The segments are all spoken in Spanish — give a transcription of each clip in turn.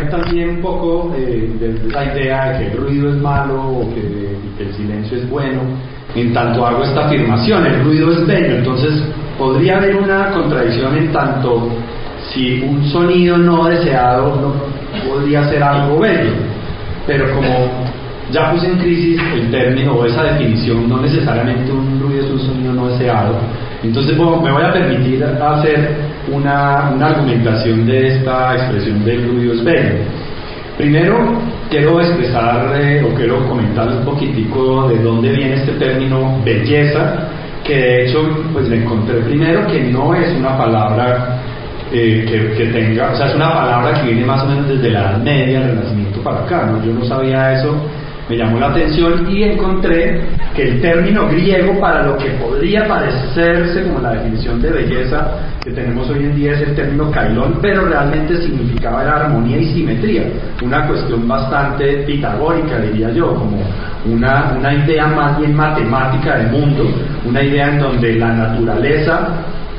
deshacerme también un poco de esa idea de que el ruido es malo o que el silencio es bueno, en tanto hago esta afirmación: el ruido es bello. Entonces podría haber una contradicción en tanto si un sonido no deseado no podría ser algo bello, pero como ya puse en crisis el término o esa definición, no necesariamente un ruido es un sonido no deseado, entonces me voy a permitir hacer una argumentación de esta expresión del ruido es bello. Primero quiero expresar o quiero comentar un poquitico de dónde viene este término belleza, que de hecho pues le encontré primero que no es una palabra que tenga, o sea, es una palabra que viene más o menos desde la Edad Media, el Renacimiento para acá, ¿no? Yo no sabía eso, me llamó la atención y encontré que el término griego para lo que podría parecerse como la definición de belleza que tenemos hoy en día es el término kailon, pero realmente significaba la armonía y simetría, una cuestión bastante pitagórica, diría yo, como una idea más bien matemática del mundo, una idea en donde la naturaleza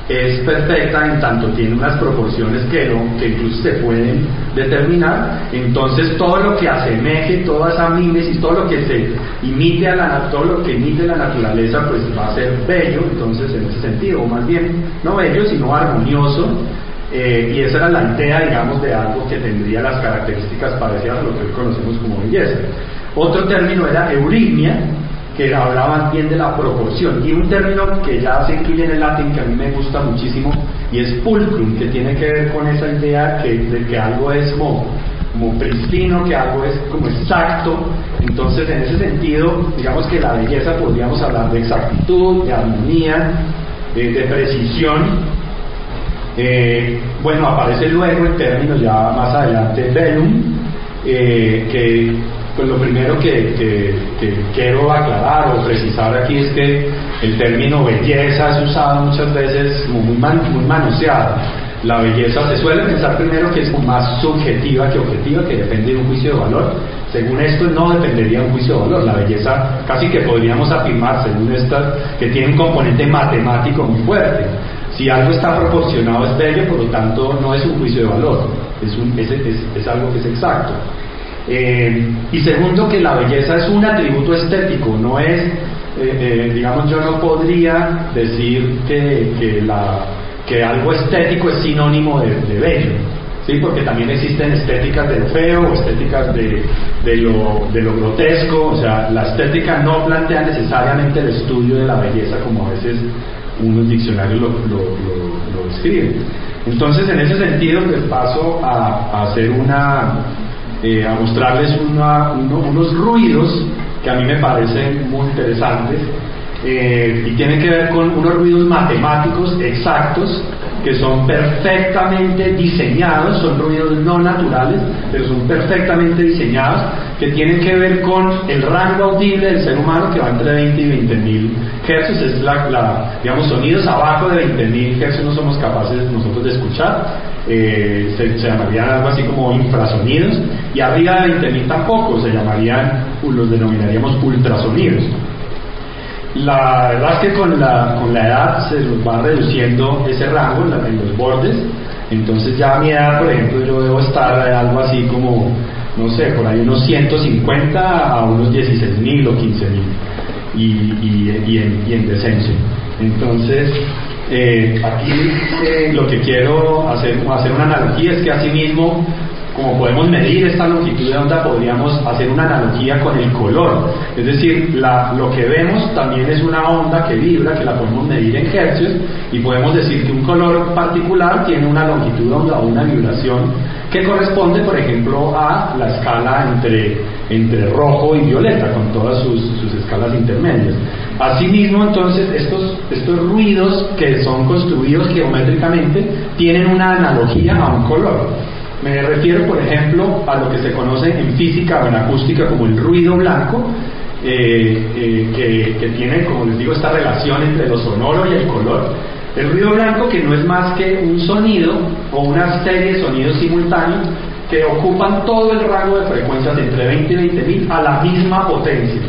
es perfecta en tanto tiene unas proporciones que incluso se pueden determinar. Entonces todo lo que asemeje, toda esa mímesis, todo lo que se imite todo lo que imite la naturaleza, pues va a ser bello. Entonces, en ese sentido, o más bien no bello sino armonioso, y esa era la idea, digamos, de algo que tendría las características parecidas a lo que hoy conocemos como belleza. Otro término era eurimia, que hablaba bien de la proporción, y un término que ya se incluye en el latín que a mí me gusta muchísimo, y es pulcrum, que tiene que ver con esa idea de que algo es como pristino, que algo es como exacto. Entonces, en ese sentido, digamos que la belleza podríamos hablar de exactitud, de armonía, de precisión. Bueno, aparece luego el término ya más adelante bellum, que pues lo primero que quiero aclarar o precisar aquí es que el término belleza es usado muchas veces como muy manoseado. La belleza se suele pensar primero que es más subjetiva que objetiva, que depende de un juicio de valor. Según esto no dependería de un juicio de valor. La belleza casi que podríamos afirmar, según esta, que tiene un componente matemático muy fuerte. Si algo está proporcionado es bello, por lo tanto no es un juicio de valor, es algo que es exacto. Y segundo, que la belleza es un atributo estético, no es, digamos, yo no podría decir que algo estético es sinónimo de bello, ¿sí? Porque también existen estéticas de lo feo o estéticas de lo grotesco. O sea, la estética no plantea necesariamente el estudio de la belleza como a veces unos diccionarios lo describen. Entonces, en ese sentido, pues paso a hacer a mostrarles unos ruidos que a mí me parecen muy interesantes, y tienen que ver con unos ruidos matemáticos exactos que son perfectamente diseñados, son ruidos no naturales, pero son perfectamente diseñados, que tienen que ver con el rango audible del ser humano, que va entre 20 y 20.000 hercios, es digamos, sonidos abajo de 20.000 hercios no somos capaces nosotros de escuchar, se llamarían algo así como infrasonidos, y arriba de 20.000 tampoco, se llamarían, los denominaríamos ultrasonidos. La verdad es que con la edad se nos va reduciendo ese rango en los bordes. Entonces ya a mi edad, por ejemplo, yo debo estar algo así como, no sé, por ahí unos 150 a unos 16.000 o 15.000 y en descenso. Entonces aquí lo que quiero hacer una analogía es que asimismo, como podemos medir esta longitud de onda, podríamos hacer una analogía con el color. Es decir, lo que vemos también es una onda que vibra, que la podemos medir en hercios, y podemos decir que un color particular tiene una longitud de onda o una vibración que corresponde, por ejemplo, a la escala entre rojo y violeta, con todas sus escalas intermedias. Asimismo, entonces, estos ruidos que son construidos geométricamente tienen una analogía a un color. Me refiero, por ejemplo, a lo que se conoce en física o en acústica como el ruido blanco, que tiene, como les digo, esta relación entre lo sonoro y el color. El ruido blanco, que no es más que un sonido o una serie de sonidos simultáneos que ocupan todo el rango de frecuencias entre 20 y 20.000 a la misma potencia.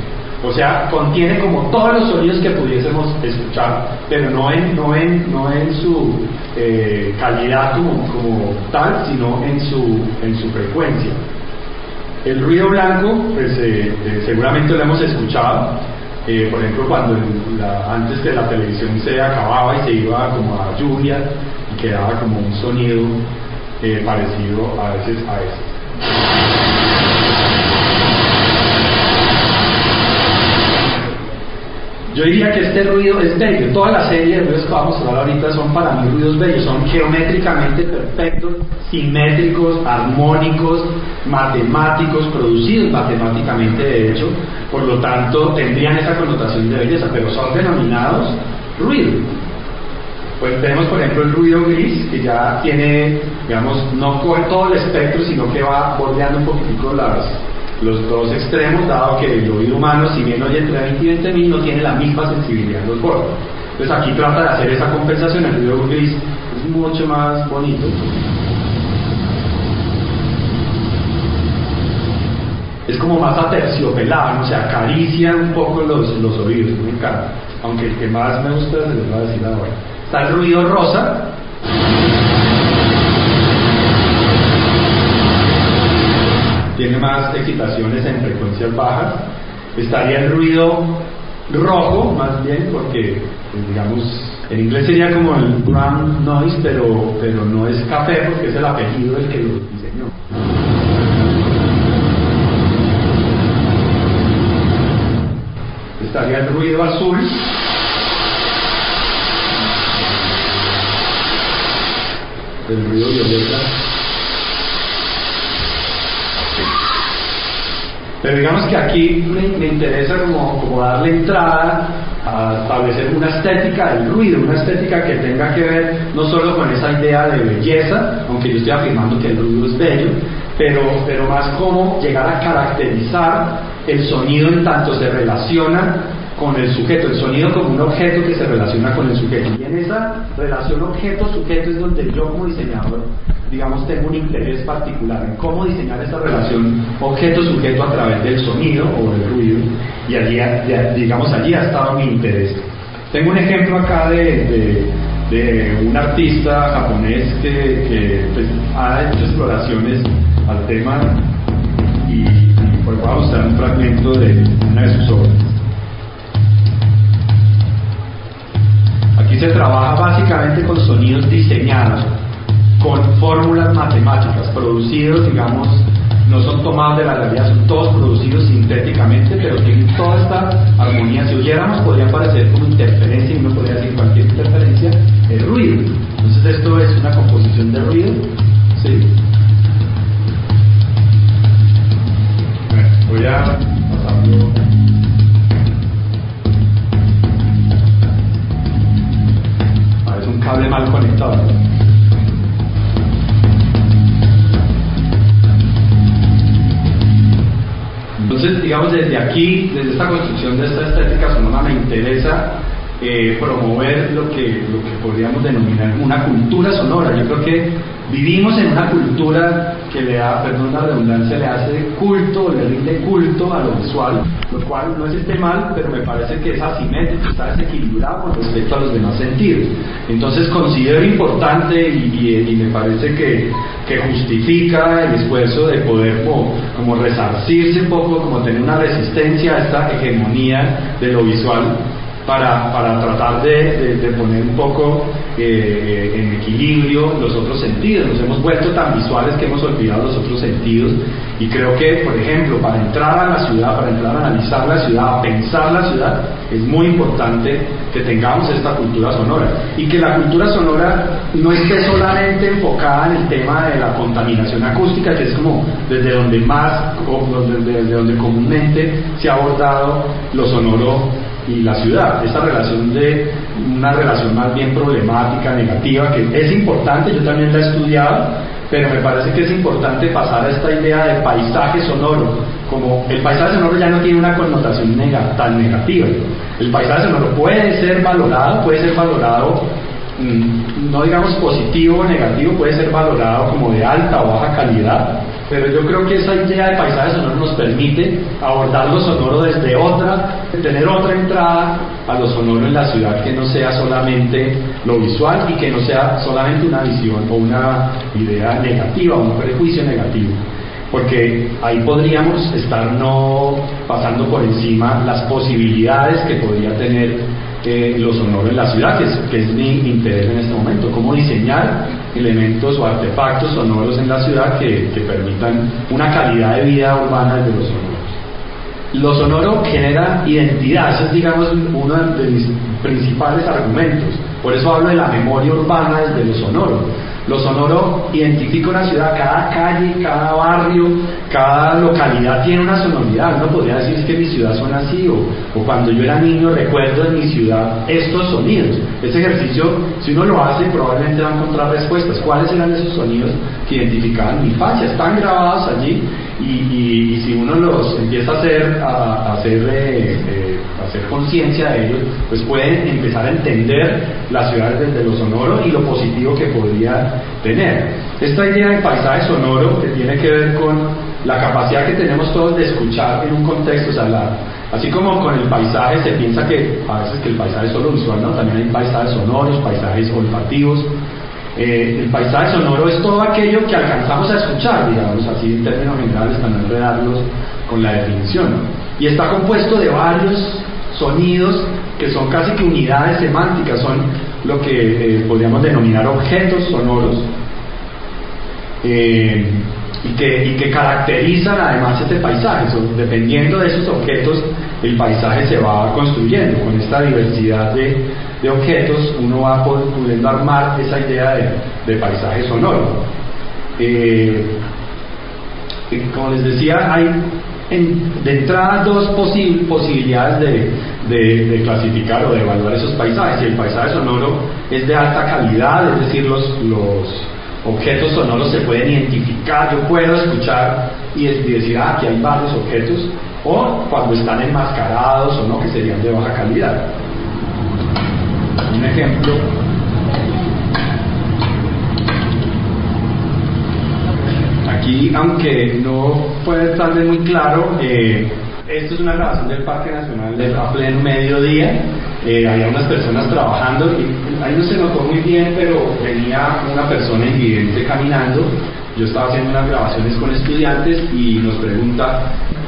O sea, contiene como todos los sonidos que pudiésemos escuchar, pero no en su calidad como tal, sino en su frecuencia. frecuencia. El ruido blanco, pues seguramente lo hemos escuchado, por ejemplo cuando antes que la televisión se acababa y se iba como a lluvia y quedaba como un sonido parecido a veces a este. Yo diría que este ruido es bello. Toda la serie de ruidos que vamos a hablar ahorita son para mí ruidos bellos, son geométricamente perfectos, simétricos, armónicos, matemáticos, producidos matemáticamente de hecho, por lo tanto tendrían esa connotación de belleza, pero son denominados ruido. Pues tenemos por ejemplo el ruido gris, que ya tiene, digamos, no coge todo el espectro, sino que va bordeando un poquitico los dos extremos, dado que el oído humano, si bien oye entre 20 y 20.000, no tiene la misma sensibilidad en los bordes. Entonces aquí trata de hacer esa compensación. El ruido gris es mucho más bonito. Es como más aterciopelado, ¿no? O sea, acaricia un poco los oídos, me encanta. Aunque el que más me gusta se les va a decir ahora. Está el ruido rosa. Tiene más excitaciones en frecuencias bajas. Estaría el ruido rojo, más bien, porque, pues, digamos, en inglés sería como el brown noise, pero no es café porque es el apellido del que lo diseñó. Estaría el ruido azul. El ruido violeta. Pero digamos que aquí me interesa como darle entrada a establecer una estética del ruido, una estética que tenga que ver no solo con esa idea de belleza, aunque yo estoy afirmando que el ruido es bello, pero más cómo llegar a caracterizar el sonido en tanto se relaciona con el sujeto, el sonido como un objeto que se relaciona con el sujeto. Y en esa relación objeto-sujeto es donde yo como diseñador, digamos, tengo un interés particular en cómo diseñar esa relación objeto-sujeto a través del sonido o del ruido, y allí ha estado mi interés. Tengo un ejemplo acá de un artista japonés que pues, ha hecho exploraciones al tema y pues voy a mostrar un fragmento de una de sus obras. Aquí se trabaja básicamente con sonidos diseñados, con fórmulas matemáticas, producidos, digamos, no son tomados de la realidad, son todos producidos sintéticamente, pero tienen toda esta armonía. Si oyéramos podría parecer como interferencia, y uno podría decir cualquier interferencia es ruido. Entonces esto es una composición de ruido, ¿sí? Bueno, voy a pasarlo. Es un cable mal conectado. Entonces, digamos, desde aquí, desde esta construcción de esta estética sonora, me interesa promover lo que podríamos denominar una cultura sonora. Yo creo que vivimos en una cultura que le da, perdón la redundancia, le hace culto, le rinde culto a lo visual, lo cual no es esté mal, pero me parece que es asimétrico, está desequilibrado con respecto a los demás sentidos. Entonces considero importante y me parece que justifica el esfuerzo de poder como resarcirse un poco, como tener una resistencia a esta hegemonía de lo visual, para tratar de poner un poco en equilibrio los otros sentidos. Nos hemos vuelto tan visuales que hemos olvidado los otros sentidos, y creo que, por ejemplo, para entrar a la ciudad, para entrar a analizar la ciudad, a pensar la ciudad, es muy importante que tengamos esta cultura sonora, y que la cultura sonora no esté solamente enfocada en el tema de la contaminación acústica, que es como desde donde más, o desde donde comúnmente se ha abordado lo sonoro y la ciudad, esta relación de una relación más bien problemática, negativa, que es importante, yo también la he estudiado, pero me parece que es importante pasar a esta idea de paisaje sonoro, como el paisaje sonoro ya no tiene una connotación tan negativa. El paisaje sonoro puede ser valorado, no digamos positivo o negativo, puede ser valorado como de alta o baja calidad, pero yo creo que esa idea de paisaje sonoro nos permite abordar lo sonoro desde tener otra entrada a lo sonoro en la ciudad, que no sea solamente lo visual y que no sea solamente una visión o una idea negativa o un prejuicio negativo. porque ahí podríamos estar no pasando por encima las posibilidades que podría tener lo sonoro en la ciudad, que es mi interés en este momento, cómo diseñar elementos o artefactos sonoros en la ciudad que permitan una calidad de vida urbana desde los sonoros. Lo sonoro genera identidad, ese es, digamos, uno de mis principales argumentos. Por eso hablo de la memoria urbana desde lo sonoro. Lo sonoro identifica una ciudad, cada calle, cada barrio, cada localidad tiene una sonoridad. Uno podría decir que mi ciudad suena así, o cuando yo era niño recuerdo en mi ciudad estos sonidos. Ese ejercicio, si uno lo hace, probablemente va a encontrar respuestas. ¿Cuáles eran esos sonidos que identificaban mi infancia? Están grabados allí, y si uno los empieza a hacer conciencia de ellos, pues pueden empezar a entender la ciudad desde lo sonoro y lo positivo que podría tener. Esta idea de paisaje sonoro, que tiene que ver con la capacidad que tenemos todos de escuchar en un contexto, o sea, así como con el paisaje se piensa que a veces que el paisaje es solo visual, ¿no? También hay paisajes sonoros, paisajes olfativos. El paisaje sonoro es todo aquello que alcanzamos a escuchar, digamos así en términos generales, para no enredarlos con la definición, ¿no? Y está compuesto de varios sonidos que son casi que unidades semánticas, son lo que podríamos denominar objetos sonoros, y que caracterizan además este paisaje. Dependiendo de esos objetos, el paisaje se va construyendo. Con esta diversidad de objetos uno va pudiendo armar esa idea de paisaje sonoro. Como les decía, hay de entrada dos posibilidades de clasificar o de evaluar esos paisajes. Y el paisaje sonoro es de alta calidad, es decir, los objetos sonoros se pueden identificar, yo puedo escuchar y decir, aquí hay varios objetos, o cuando están enmascarados o no, que serían de baja calidad. Un ejemplo: aquí, aunque no puede estar muy claro, esto es una grabación del Parque Nacional a pleno mediodía. Había unas personas trabajando y ahí no se notó muy bien, pero venía una persona invidente caminando. Yo estaba haciendo unas grabaciones con estudiantes y nos pregunta,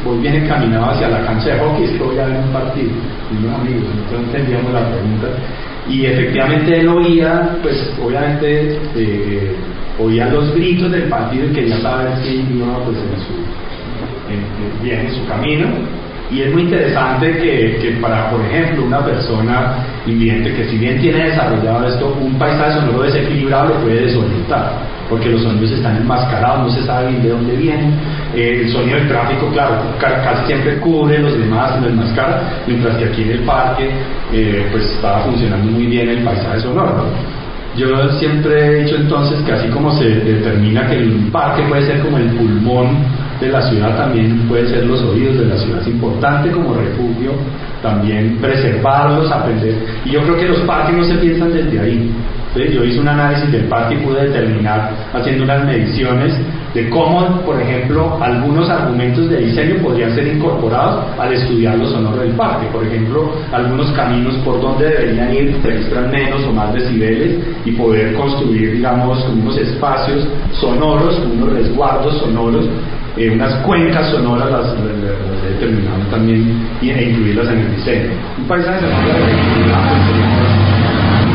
voy bien encaminado hacia la cancha de hockey, es que voy a ver un partido. Y unos amigos, nosotros no entendíamos la pregunta. Y efectivamente él oía, pues obviamente oía los gritos del partido y quería saber si iba pues bien en su camino. Y es muy interesante que para, por ejemplo, una persona invidente que si bien tiene desarrollado esto, un paisaje sonoro desequilibrado lo puede desorientar, porque los sonidos están enmascarados, no se sabe bien de dónde vienen. El sonido del tráfico, claro, casi siempre cubre, los demás lo enmascara, mientras que aquí en el parque pues estaba funcionando muy bien el paisaje sonoro. Yo siempre he dicho entonces que así como se determina que el parque puede ser como el pulmón de la ciudad, también puede ser los oídos de la ciudad. Es importante como refugio también preservarlos, aprender. Y yo creo que los parques no se piensan desde ahí. Entonces, yo hice un análisis del parque y pude determinar, haciendo unas mediciones, de cómo, por ejemplo, algunos argumentos de diseño podrían ser incorporados al estudiar lo sonoro del parque. Por ejemplo, algunos caminos por donde deberían ir registran menos o más decibeles y poder construir, digamos, unos espacios sonoros, unos resguardos sonoros, unas cuencas sonoras las he determinado también e incluirlas en el diseño. Un paisaje sonoro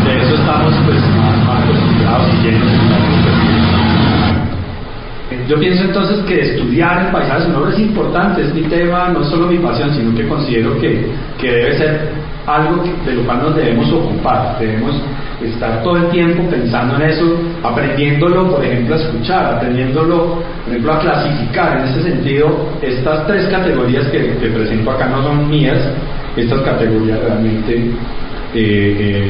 de eso estamos pues más acostumbrados y llenos de Yo pienso entonces que estudiar el paisaje sonoro es importante, es mi tema, no es solo mi pasión, sino que considero que debe ser algo de lo cual nos debemos ocupar. Debemos estar todo el tiempo pensando en eso, aprendiéndolo, por ejemplo, a escuchar, aprendiéndolo, por ejemplo, a clasificar. En ese sentido, estas tres categorías que presento acá no son mías. Estas categorías realmente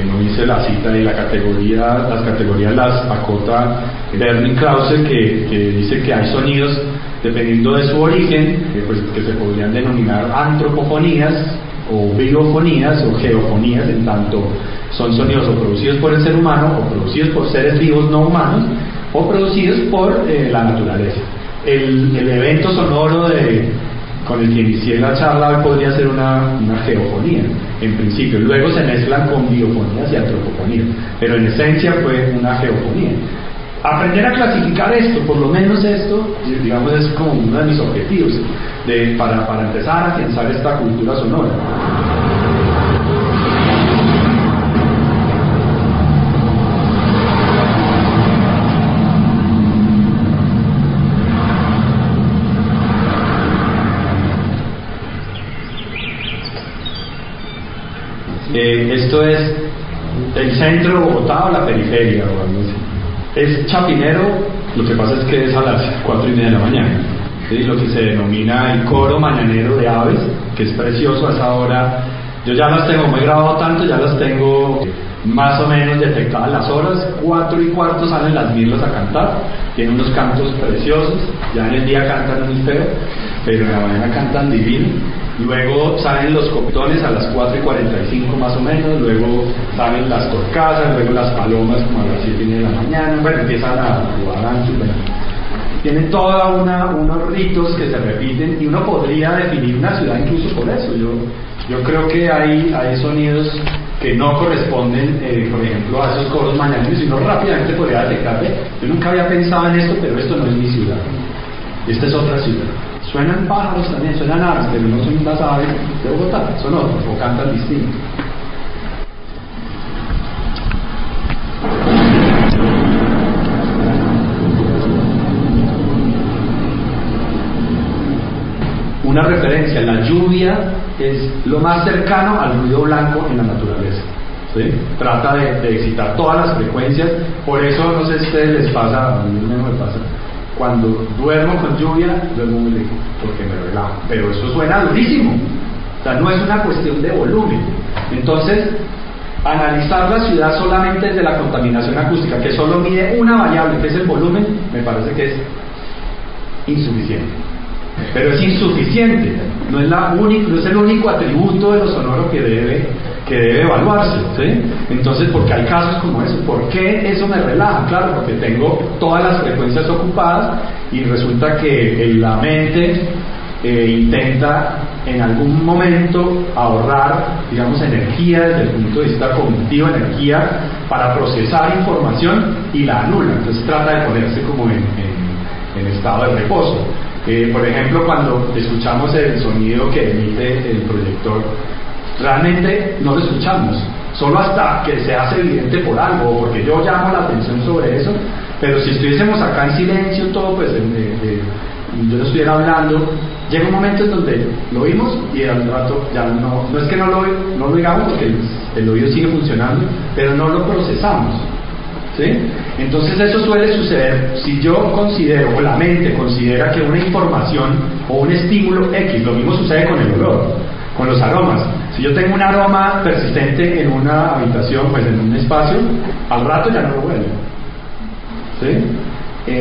no hice la cita, y las categorías las acota Bernie Krause, que dice que hay sonidos, dependiendo de su origen, pues, que se podrían denominar antropofonías o biofonías o geofonías, en tanto son sonidos o producidos por el ser humano, o producidos por seres vivos no humanos, o producidos por la naturaleza. El evento sonoro con el que inicié la charla hoy podría ser una geofonía, en principio. Luego se mezclan con biofonías y antropofonías, pero en esencia fue una geofonía. Aprender a clasificar esto, por lo menos esto, digamos, es como uno de mis objetivos para empezar a afianzar esta cultura sonora. Esto es el centro de Bogotá o la periferia o algo así. Es Chapinero, lo que pasa es que es a las 4:30 de la mañana. ¿Sí? Lo que se denomina el coro mañanero de aves, que es precioso a esa hora. Yo ya las tengo, me he grabado tanto, ya las tengo más o menos detectadas las horas. 4:15 salen las mirlas a cantar, tienen unos cantos preciosos, ya en el día cantan muy feo, pero en la mañana cantan divino. Luego salen los coptones a las 4:45 más o menos, luego salen las torcasas, luego las palomas como a las 7:30 de la mañana, bueno, empiezan a jugar ancho, bueno. Tienen toda unos ritos que se repiten y uno podría definir una ciudad incluso por eso. Yo creo que hay sonidos que no corresponden, por ejemplo, a esos coros mañaneros, y uno rápidamente podría detectar, yo nunca había pensado en esto, pero esto no es mi ciudad, esta es otra ciudad. Suenan pájaros también, suenan aves, pero no son las aves de Bogotá, son otros, o cantan distinto. Una referencia, la lluvia es lo más cercano al ruido blanco en la naturaleza, ¿sí? Trata de excitar todas las frecuencias, por eso no sé si a ustedes les pasa, a mí no me pasa, cuando duermo con lluvia, duermo muy rico, porque me relajo, pero eso suena durísimo, o sea, no es una cuestión de volumen. Entonces, analizar la ciudad solamente desde la contaminación acústica, que solo mide una variable, que es el volumen, me parece que es insuficiente. Pero es insuficiente, no es el único atributo de lo sonoro que debe evaluarse, ¿sí? Entonces, porque hay casos como eso. ¿Por qué eso me relaja? Claro, porque tengo todas las frecuencias ocupadas y resulta que la mente intenta en algún momento ahorrar, digamos, energía desde el punto de vista cognitivo, energía para procesar información, y la anula. Entonces trata de ponerse como en estado de reposo. Por ejemplo, cuando escuchamos el sonido que emite el proyector, realmente no lo escuchamos, solo hasta que se hace evidente por algo, porque yo llamo la atención sobre eso, pero si estuviésemos acá en silencio todo, pues yo no estuviera hablando, llega un momento en donde lo oímos y al rato ya no es que no lo oigamos, porque el oído sigue funcionando, pero no lo procesamos, ¿sí? Entonces eso suele suceder si yo considero, o la mente considera, que una información o un estímulo X, lo mismo sucede con el olor, con los aromas. Si yo tengo un aroma persistente en una habitación, pues en un espacio, al rato ya no lo huele, ¿sí?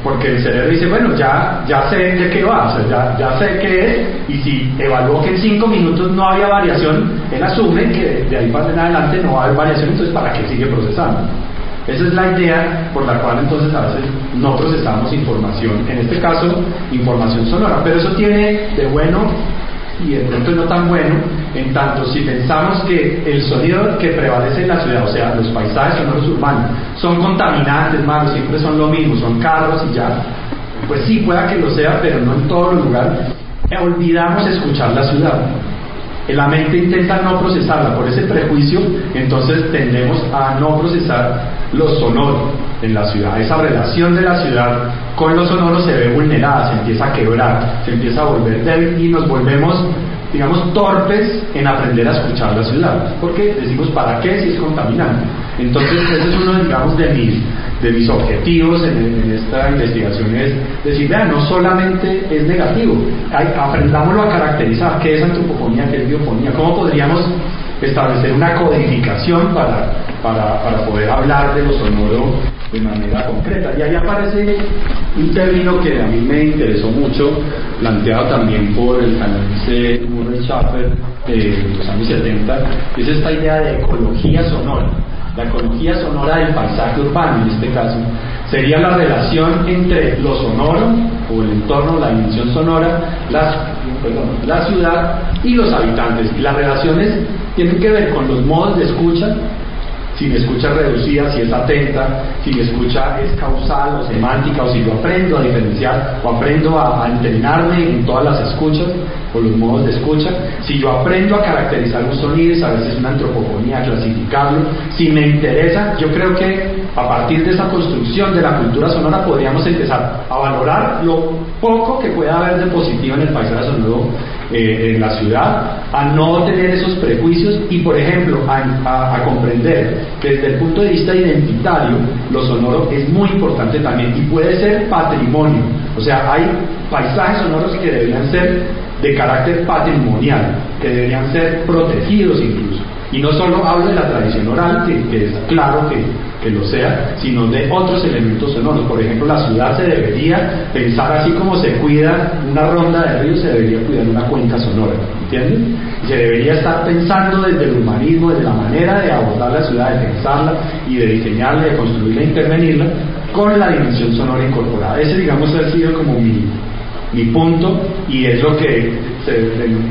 Porque el cerebro dice, bueno, ya sé de qué va, o sea, ya sé qué es, y si evaluó que en 5 minutos no había variación, él asume que de ahí para en adelante no va a haber variación, entonces ¿para qué sigue procesando? Esa es la idea por la cual entonces a veces no procesamos información, en este caso información sonora, pero eso tiene de bueno y de pronto no tan bueno, en tanto si pensamos que el sonido que prevalece en la ciudad, o sea, los paisajes sonoros urbanos, son contaminantes, malos, siempre son lo mismo, son carros y ya, pues sí, pueda que lo sea, pero no en todos los lugares. Olvidamos escuchar la ciudad. La mente intenta no procesarla por ese prejuicio, entonces tendemos a no procesar lo sonoro en la ciudad. Esa relación de la ciudad con lo sonoro se ve vulnerada, se empieza a quebrar, se empieza a volver débil y nos volvemos, digamos, torpes en aprender a escuchar la ciudad, porque decimos, ¿para qué si es contaminante? Entonces ese es uno, digamos, de mis objetivos en esta investigación, es decir, vean, no solamente es negativo, aprendámoslo a caracterizar, qué es antropofonía, qué es biofonía, cómo podríamos establecer una codificación para poder hablar de lo sonoro de manera concreta. Y ahí aparece un término que a mí me interesó mucho, planteado también por el canadiense Murray Schafer de los años 70, es esta idea de ecología sonora. La ecología sonora del paisaje urbano, en este caso, sería la relación entre lo sonoro, o el entorno, la dimensión sonora, la ciudad y los habitantes. Y las relaciones tienen que ver con los modos de escucha, si mi escucha es reducida, si es atenta, si mi escucha es causal o semántica, o si yo aprendo a diferenciar o aprendo a entrenarme en todas las escuchas o los modos de escucha, si yo aprendo a caracterizar un sonido y saber si es una antropofonía, clasificarlo, si me interesa, yo creo que a partir de esa construcción de la cultura sonora podríamos empezar a valorar lo poco que pueda haber de positivo en el paisaje sonoro en la ciudad, a no tener esos prejuicios y, por ejemplo, a comprender que desde el punto de vista identitario lo sonoro es muy importante también y puede ser patrimonio. O sea, hay paisajes sonoros que deberían ser de carácter patrimonial, que deberían ser protegidos incluso. Y no solo hablo de la tradición oral, que es claro que lo sea, sino de otros elementos sonoros. Por ejemplo, la ciudad se debería pensar así como se cuida una ronda de ríos, se debería cuidar una cuenca sonora, ¿entienden? Y se debería estar pensando desde el urbanismo, desde la manera de abordar la ciudad, de pensarla y de diseñarla, de construirla e intervenirla con la dimensión sonora incorporada. Ese, digamos, ha sido como mi punto, y es lo que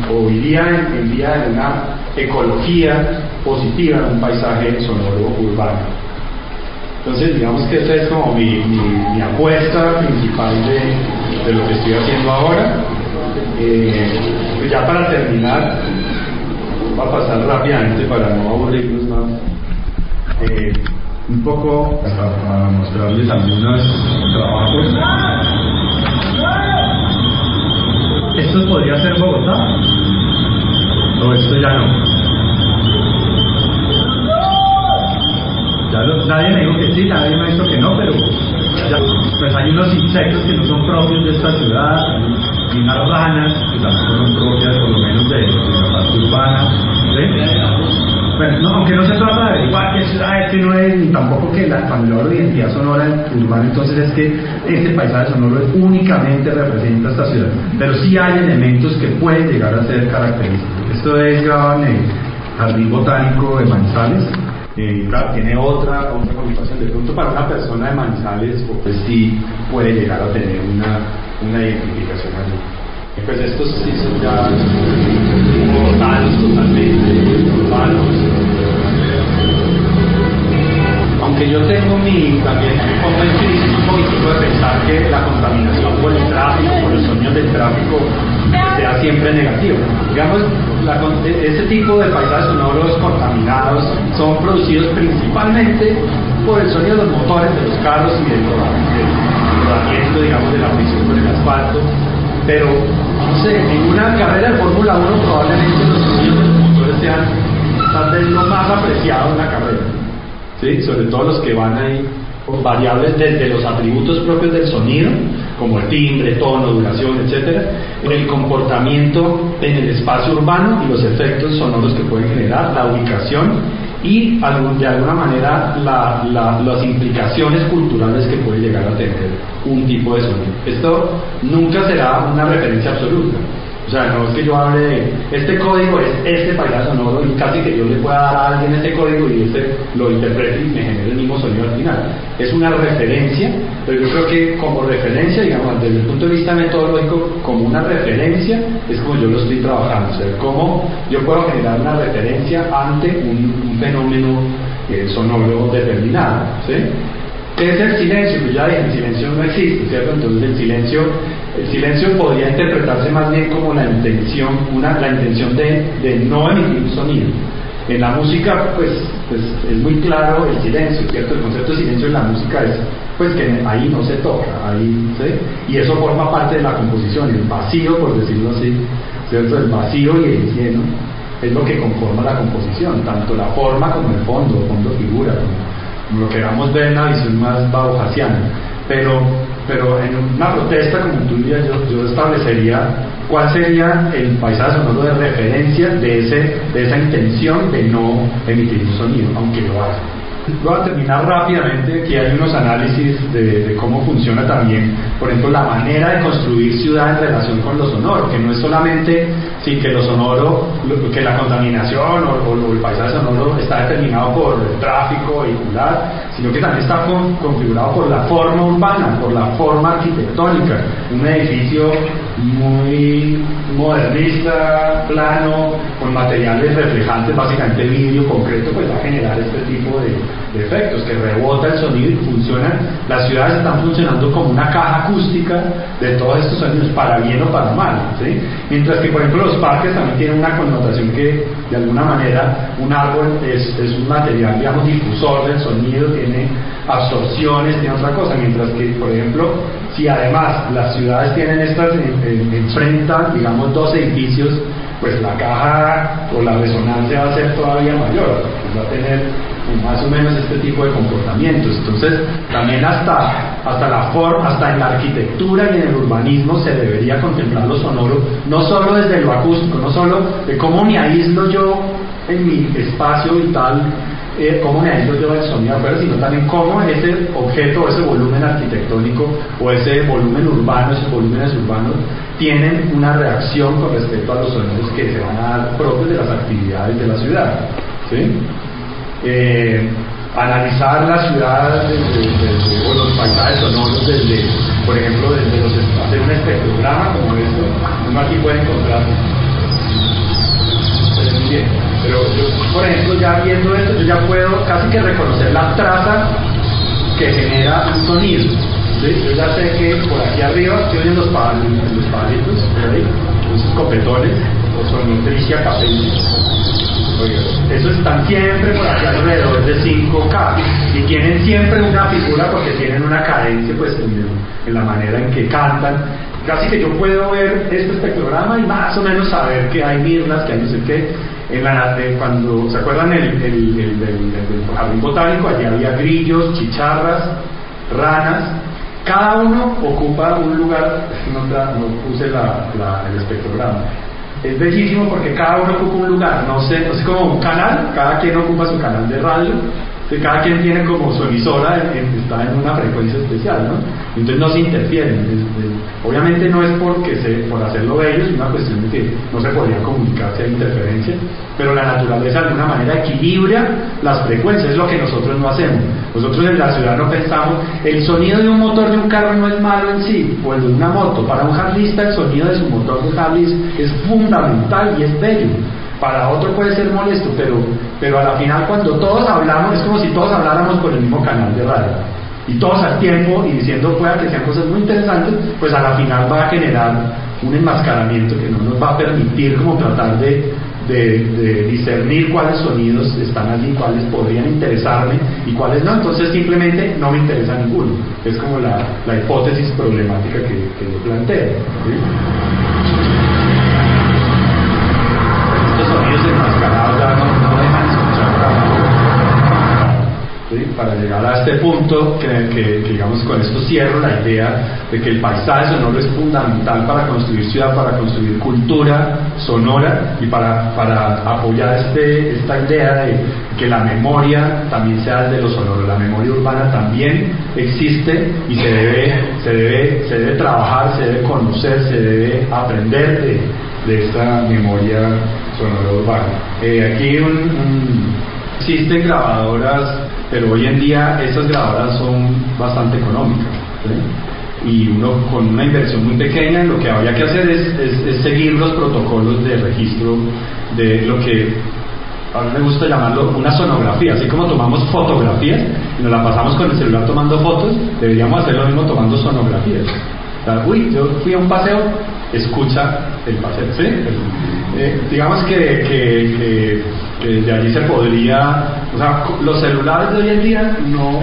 hoy día en día de una ecología positiva en un paisaje sonoro urbano. Entonces, digamos que esa es como mi apuesta principal de lo que estoy haciendo ahora. Pues ya para terminar, voy a pasar rápidamente para no aburrirnos más, un poco para mostrarles algunos trabajos. ¿Esto podría ser Bogotá? ¿O esto ya no? Nadie me dijo que sí, nadie me ha dicho que no, pero ya, pues hay unos insectos que no son propios de esta ciudad, y unas ranas que tampoco son propias, por lo menos de la parte urbana, ¿sí? Bueno, no, aunque no se trata de averiguar qué ciudad es, que no es, ni tampoco que cuando yo hablo de identidad sonora urbana, entonces es que este paisaje sonoro únicamente representa esta ciudad, pero sí hay elementos que pueden llegar a ser característicos. Esto es grabado en el Jardín Botánico de Manizales. Claro, tiene otra connotación. De pronto para una persona de Manizales, pues sí puede llegar a tener una identificación allí. Pues estos sí son ya bogotanos, totalmente urbanos. Aunque yo tengo también un poco en crisis un poquitico de pensar que la contaminación por el tráfico, por los sonidos del tráfico, sea siempre negativo. Digamos, ese tipo de paisajes sonoros contaminados son producidos principalmente por el sonido de los motores de los carros y del rodamiento, digamos, de la fricción con el asfalto. Pero, no sé, en una carrera de Fórmula 1 probablemente los sonidos de los motores sean tal vez lo más apreciado en la carrera, ¿sí? Sobre todo los que van ahí con variables desde los atributos propios del sonido, como el timbre, tono, duración, etcétera, el comportamiento en el espacio urbano y los efectos sonoros que pueden generar, la ubicación y de alguna manera las implicaciones culturales que puede llegar a tener un tipo de sonido. Esto nunca será una referencia absoluta. O sea, no es que yo hable de este código es este paisaje sonoro y casi que yo le pueda dar a alguien este código y lo interprete y me genere el mismo sonido al final. Es una referencia, pero yo creo que como referencia, digamos, desde el punto de vista metodológico, como una referencia, es como yo lo estoy trabajando. O sea, cómo yo puedo generar una referencia ante un fenómeno sonoro determinado, ¿sí? ¿Qué es el silencio? Pues ya dije, el silencio no existe, ¿cierto? Entonces el silencio podría interpretarse más bien como la intención de no emitir un sonido. En la música, pues es muy claro el silencio, ¿cierto? El concepto de silencio en la música es, pues, que ahí no se toca, ahí, ¿sí? Y eso forma parte de la composición, el vacío, por decirlo así, ¿cierto? El vacío y el lleno es lo que conforma la composición, tanto la forma como el fondo figura, como lo queramos ver en la visión más bauhasiana. Pero en una protesta como tú dirías, yo establecería cuál sería el paisaje sonoro de referencia de esa intención de no emitir un sonido, aunque lo haga. Voy a terminar rápidamente. Aquí hay unos análisis de cómo funciona también, por ejemplo, la manera de construir ciudad en relación con lo sonoro, que no es solamente que lo sonoro, que la contaminación o el paisaje sonoro está determinado por el tráfico vehicular, sino que también está configurado por la forma urbana, por la forma arquitectónica. Un edificio muy modernista, plano, con materiales reflejantes, básicamente vidrio concreto, pues va a generar este tipo de efectos, que rebota el sonido y funcionan. Las ciudades están funcionando como una caja acústica de todos estos sonidos, para bien o para mal, ¿sí? Mientras que, por ejemplo, los parques también tienen una connotación que, de alguna manera, un árbol es un material, digamos, difusor del sonido, tiene absorciones, tiene otra cosa, mientras que, por ejemplo, si además las ciudades tienen estas, enfrentan, digamos, dos edificios, pues la caja o la resonancia va a ser todavía mayor, pues va a tener más o menos este tipo de comportamientos. Entonces, también hasta la forma, hasta en la arquitectura y en el urbanismo se debería contemplar lo sonoro, no solo desde lo acústico, no solo de cómo me aíslo yo en mi espacio y tal, cómo me aíslo yo del sonido afuera, sino también cómo ese objeto o ese volumen arquitectónico o ese volumen urbano, esos volúmenes urbanos tienen una reacción con respecto a los sonidos que se van a dar propios de las actividades de la ciudad, ¿sí? Analizar la ciudad o los paisajes sonoros desde, por ejemplo, desde hacer un espectrograma como esto. Uno aquí puede encontrar, muy bien, pero yo, por ejemplo, ya viendo esto, yo ya puedo casi que reconocer la traza que genera un sonido, ¿sí? Yo ya sé que por aquí arriba estoy en los palitos, por ahí, esos copetones, o sonotricia capensis. Esos están siempre por aquí alrededor de 5K y tienen siempre una figura porque tienen una cadencia, pues, en la manera en que cantan. Casi que yo puedo ver este espectrograma y más o menos saber que hay mirlas, que hay no sé qué. Cuando se acuerdan del jardín botánico, allí había grillos, chicharras, ranas. Cada uno ocupa un lugar. No puse el espectrograma. Es bellísimo porque cada uno ocupa un lugar, no sé como un canal, cada quien ocupa su canal de radio, cada quien tiene como su emisora, está en una frecuencia especial, ¿no? Entonces no se interfieren. Obviamente no es por hacerlo bello, es una cuestión de que no se podría comunicar si hay interferencia, pero la naturaleza de alguna manera equilibra las frecuencias, es lo que nosotros no hacemos. Nosotros en la ciudad no pensamos, el sonido de un motor de un carro no es malo en sí, o el de una moto. Para un harlista el sonido de su motor de Harley es fundamental y es bello. Para otro puede ser molesto, pero a la final, cuando todos hablamos, es como si todos habláramos por el mismo canal de radio, y todos al tiempo y diciendo pueda que sean cosas muy interesantes, pues a la final va a generar un enmascaramiento que no nos va a permitir como tratar de discernir cuáles sonidos están allí, cuáles podrían interesarme y cuáles no. Entonces simplemente no me interesa ninguno. Es como la hipótesis problemática que yo planteo, ¿sí? Estos sonidos enmascarados ya no dejan escuchar nada, ¿sí? Para llegar a este punto que digamos, con esto cierro la idea de que el paisaje sonoro es fundamental para construir ciudad, para construir cultura sonora y para apoyar esta idea de que la memoria también sea de lo sonoro. La memoria urbana también existe y se debe trabajar, se debe conocer, se debe aprender de esta memoria sonora urbana. Aquí existen grabadoras, pero hoy en día esas grabadoras son bastante económicas, ¿sí? Y uno con una inversión muy pequeña lo que habría que hacer es seguir los protocolos de registro de lo que a mí me gusta llamarlo una sonografía. Así como tomamos fotografías y nos la pasamos con el celular tomando fotos, deberíamos hacer lo mismo tomando sonografías. O sea, yo fui a un paseo, escucha el paseo, ¿sí? Digamos que de allí se podría, o sea, los celulares de hoy en día no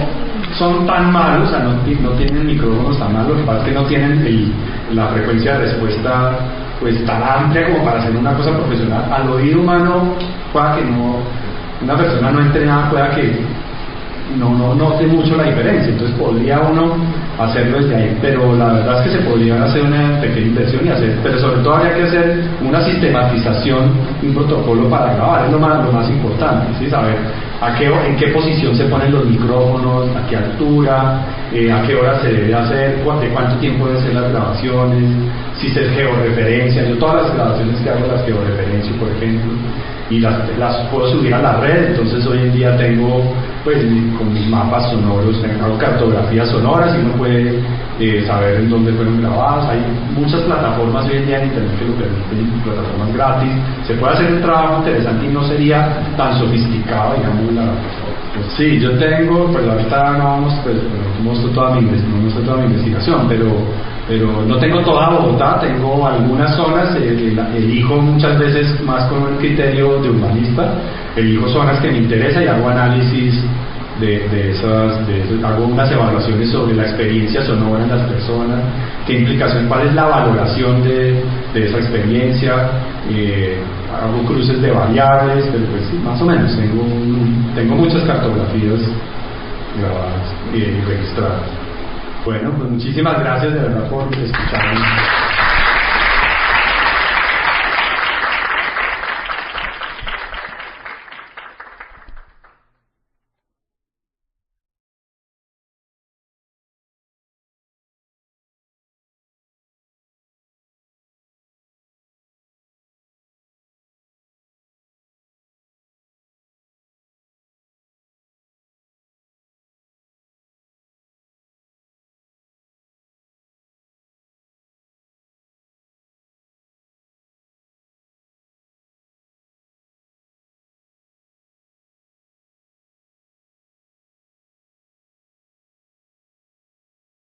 son tan malos, o sea, no tienen micrófonos tan malos, lo que pasa es que no tienen la frecuencia de respuesta pues tan amplia como para hacer una cosa profesional. Al oído humano pueda que no, una persona no entrenada pueda que no note mucho la diferencia, entonces podría uno hacerlo desde ahí, pero la verdad es que se podría hacer una pequeña inversión pero sobre todo habría que hacer una sistematización y un protocolo para grabar, es lo más importante, ¿sí? Saber en qué posición se ponen los micrófonos, a qué altura, a qué hora se debe hacer, de cuánto tiempo deben ser las grabaciones, si se georreferencia. Yo todas las grabaciones que hago las georreferencio, por ejemplo, y las puedo subir a la red. Entonces hoy en día tengo, pues con mis mapas sonoros, hago cartografías sonoras y uno puede saber en dónde fueron grabadas. Hay muchas plataformas hoy en día en internet que lo permiten, plataformas gratis. Se puede hacer un trabajo interesante y no sería tan sofisticado, digamos. Pues sí, yo tengo, pues ahorita no vamos, pues no muestro toda mi investigación, pero no tengo toda Bogotá, tengo algunas zonas. Elijo muchas veces más con un criterio de urbanista, elijo zonas que me interesan y hago análisis de esas, hago unas evaluaciones sobre la experiencia sonora en las personas, qué implicación, cuál es la valoración de esa experiencia, hago cruces de variables, pero pues sí, más o menos tengo muchas cartografías grabadas y registradas. Bueno, pues muchísimas gracias de verdad por escucharme.